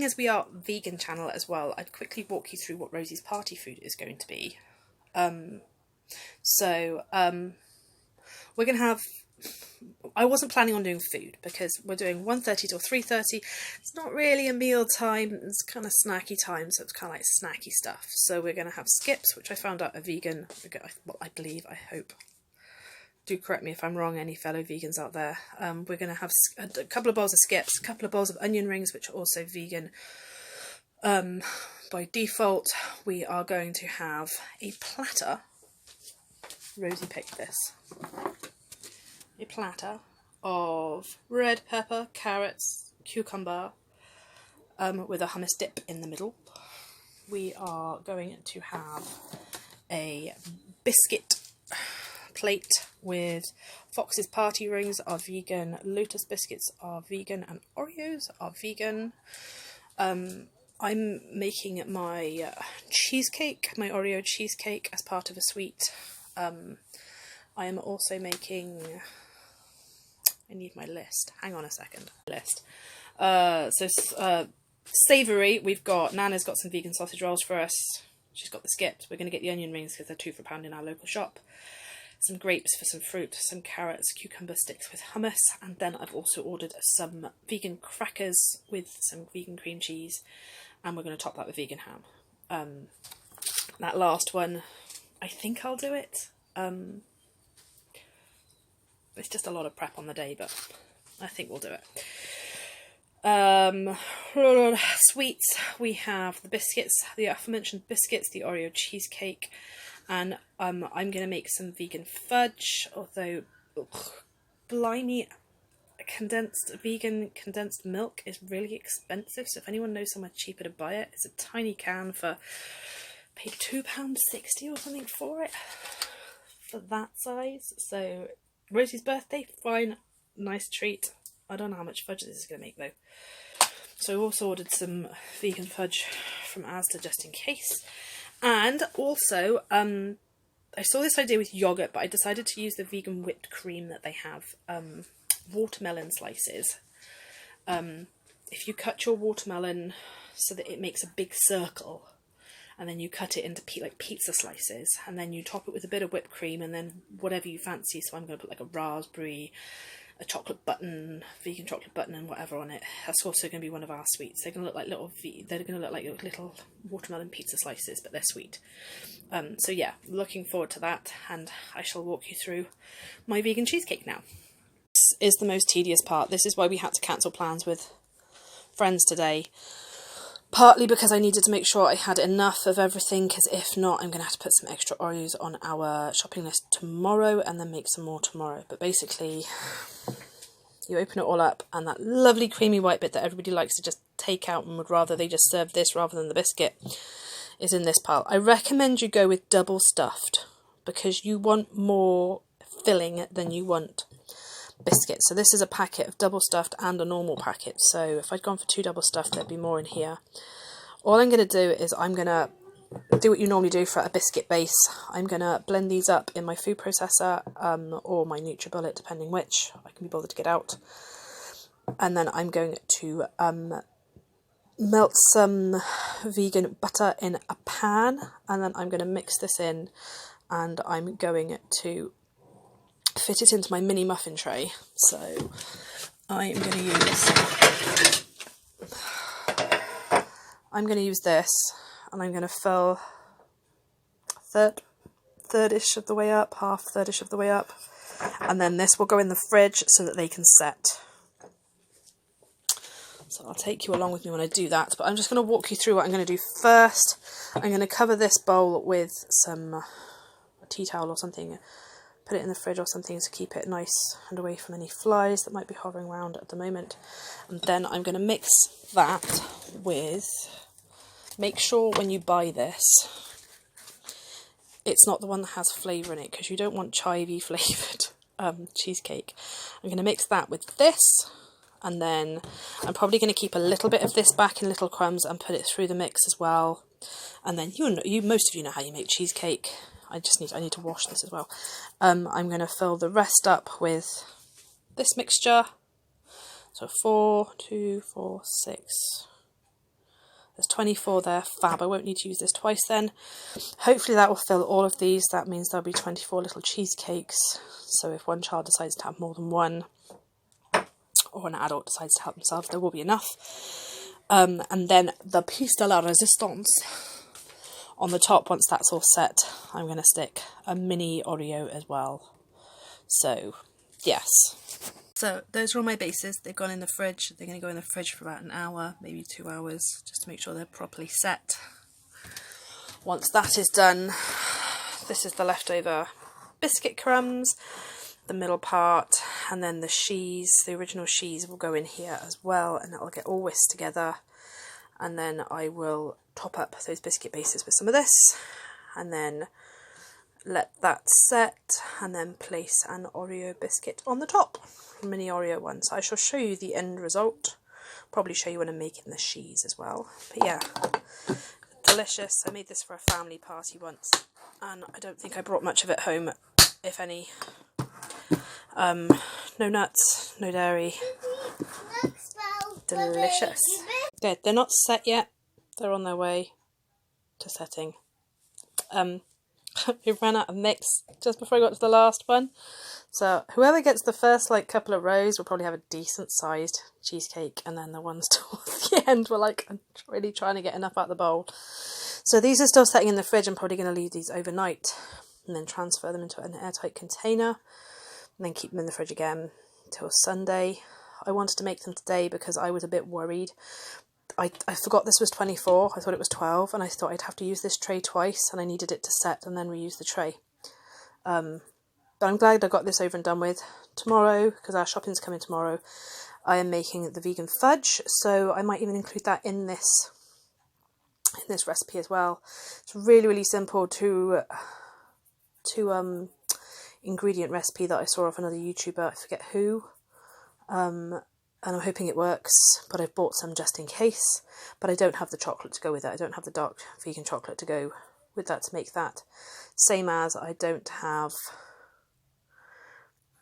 seeing as we are vegan channel as well, I'd quickly walk you through what Rosie's party food is going to be. We're going to have... I wasn't planning on doing food because we're doing 1:30 till 3:30. It's not really a meal time, it's kind of snacky time, so it's kind of like snacky stuff. So we're going to have skips, which I found out are vegan. Well, I believe, I hope. Do correct me if I'm wrong, any fellow vegans out there. We're going to have a couple of bowls of skips, a couple of bowls of onion rings, which are also vegan. By default, we are going to have a platter. Rosie picked this. A platter of red pepper, carrots, cucumber, with a hummus dip in the middle. We are going to have a biscuit plate with Fox's party rings are vegan, Lotus biscuits are vegan, and Oreos are vegan. I'm making my cheesecake, my Oreo cheesecake, as part of a sweet. I am also making... I need my list. Hang on a second. List. Savoury. We've got... Nana's got some vegan sausage rolls for us. She's got the skips. We're going to get the onion rings because they're £2 for £1 in our local shop. Some grapes for some fruit. Some carrots, cucumber sticks with hummus. And then I've also ordered some vegan crackers with some vegan cream cheese. And we're going to top that with vegan ham. That last one, I think I'll do it. It's just a lot of prep on the day, but I think we'll do it. Sweets, we have the biscuits, the aforementioned biscuits, the Oreo cheesecake, and I'm going to make some vegan fudge, although, blimey, vegan condensed milk is really expensive, so if anyone knows somewhere cheaper to buy it, it's a tiny can for, paid £2.60 or something for it, for that size, so... Rosie's birthday, fine, nice treat. I don't know how much fudge this is going to make though. So I also ordered some vegan fudge from Asda just in case. And also, I saw this idea with yoghurt, but I decided to use the vegan whipped cream that they have. Watermelon slices. If you cut your watermelon so that it makes a big circle, and then you cut it into like pizza slices, and then you top it with a bit of whipped cream, and then whatever you fancy. So I'm going to put like a raspberry, a chocolate button, vegan chocolate button, and whatever on it. That's also going to be one of our sweets. They're going to look like little watermelon pizza slices, but they're sweet. So yeah, looking forward to that, and I shall walk you through my vegan cheesecake now. This is the most tedious part. This is why we had to cancel plans with friends today. Partly because I needed to make sure I had enough of everything, because if not, I'm going to have to put some extra Oreos on our shopping list tomorrow and then make some more tomorrow. But basically, you open it all up and that lovely creamy white bit that everybody likes to just take out and would rather they just serve this rather than the biscuit is in this pile. I recommend you go with double stuffed because you want more filling than you want biscuits. So this is a packet of double stuffed and a normal packet, so if I'd gone for 2 double stuffed there'd be more in here. All I'm going to do is I'm going to do what you normally do for a biscuit base. I'm going to blend these up in my food processor or my NutriBullet, depending which I can be bothered to get out, and then I'm going to melt some vegan butter in a pan, and then I'm going to mix this in, and I'm going to fit it into my mini muffin tray. So I'm going to use this, and I'm going to fill third-ish of the way up, third-ish of the way up, and then this will go in the fridge so that they can set. So I'll take you along with me when I do that, but I'm just going to walk you through what I'm going to do first. I'm going to cover this bowl with some tea towel or something, put it in the fridge or something to keep it nice and away from any flies that might be hovering around at the moment. And then I'm going to mix that with, make sure when you buy this, it's not the one that has flavour in it, because you don't want chivy flavoured cheesecake. I'm going to mix that with this, and then I'm probably going to keep a little bit of this back in little crumbs and put it through the mix as well. And then most of you know how you make cheesecake. I need to wash this as well. I'm going to fill the rest up with this mixture. So 4, 2, 4, 6, There's 24 there, fab. I won't need to use this twice then. Hopefully that will fill all of these. That means there'll be 24 little cheesecakes. So if one child decides to have more than one, or an adult decides to help themselves, there will be enough. And then the piece de la resistance on the top, once that's all set, I'm going to stick a mini Oreo as well. So, yes. So those are all my bases. They've gone in the fridge. They're going to go in the fridge for about an hour, maybe 2 hours, just to make sure they're properly set. Once that is done, this is the leftover biscuit crumbs, the middle part, and then the sheese, the original sheese, will go in here as well, and it'll get all whisked together. And then I will top up those biscuit bases with some of this, and then let that set, and then place an Oreo biscuit on the top, a mini Oreo one. So I shall show you the end result, probably show you when I'm making the sheese as well. But yeah, delicious. I made this for a family party once, and I don't think I brought much of it home, if any. No nuts, no dairy. Delicious. Good. They're not set yet. They're on their way to setting. We ran out of mix just before I got to the last one. So whoever gets the first couple of rows will probably have a decent sized cheesecake, and then the ones towards the end were I'm really trying to get enough out of the bowl. So these are still setting in the fridge. I'm probably going to leave these overnight and then transfer them into an airtight container and then keep them in the fridge again till Sunday. I wanted to make them today because I was a bit worried. I forgot this was 24, I thought it was 12, and I thought I'd have to use this tray twice, and I needed it to set and then reuse the tray. But I'm glad I got this over and done with. Tomorrow, because our shopping's coming tomorrow, I am making the vegan fudge, so I might even include that in this recipe as well. It's really, really simple two ingredient recipe that I saw of another YouTuber, I forget who. And I'm hoping it works, but I've bought some just in case. But I don't have the chocolate to go with it. I don't have the dark vegan chocolate to go with that to make that. Same as I don't have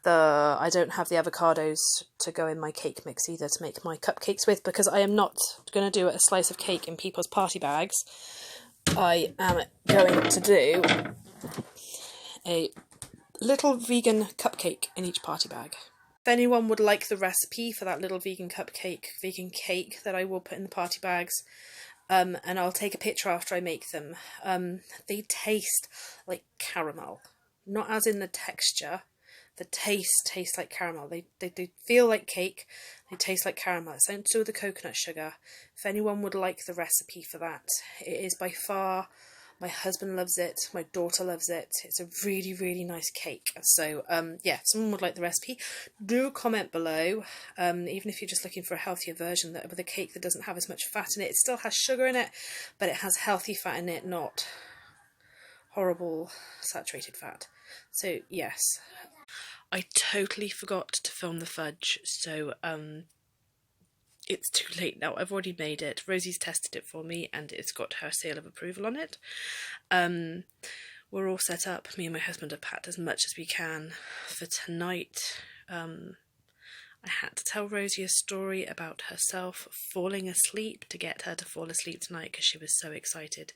the avocados to go in my cake mix either to make my cupcakes with, because I am not going to do a slice of cake in people's party bags. I am going to do a little vegan cupcake in each party bag. If anyone would like the recipe for that little vegan cake that I will put in the party bags, and I'll take a picture after I make them. They taste like caramel, not as in the texture. The taste tastes like caramel. They feel like cake. They taste like caramel. It's don't do with the coconut sugar. If anyone would like the recipe for that, it is by far. My husband loves it. My daughter loves it. It's a really, really nice cake. So, yeah, if someone would like the recipe, do comment below. Even if you're just looking for a healthier version with a cake that doesn't have as much fat in it. It still has sugar in it, but it has healthy fat in it, not horrible saturated fat. So, yes. I totally forgot to film the fudge, so it's too late now. I've already made it. Rosie's tested it for me and it's got her seal of approval on it. We're all set up. Me and my husband have packed as much as we can for tonight. I had to tell Rosie a story about herself falling asleep to get her to fall asleep tonight because she was so excited.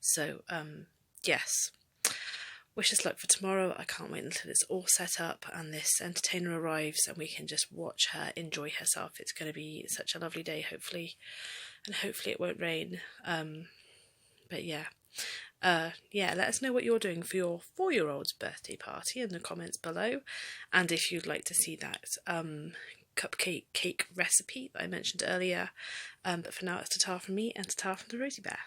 So, yes. Wish us luck for tomorrow. I can't wait until it's all set up and this entertainer arrives and we can just watch her enjoy herself. It's going to be such a lovely day, hopefully. And hopefully it won't rain. But yeah. Yeah, let us know what you're doing for your 4-year-old's birthday party in the comments below. And if you'd like to see that cupcake cake recipe that I mentioned earlier. But for now, it's ta-ta from me and ta-ta from the Rosie Bear.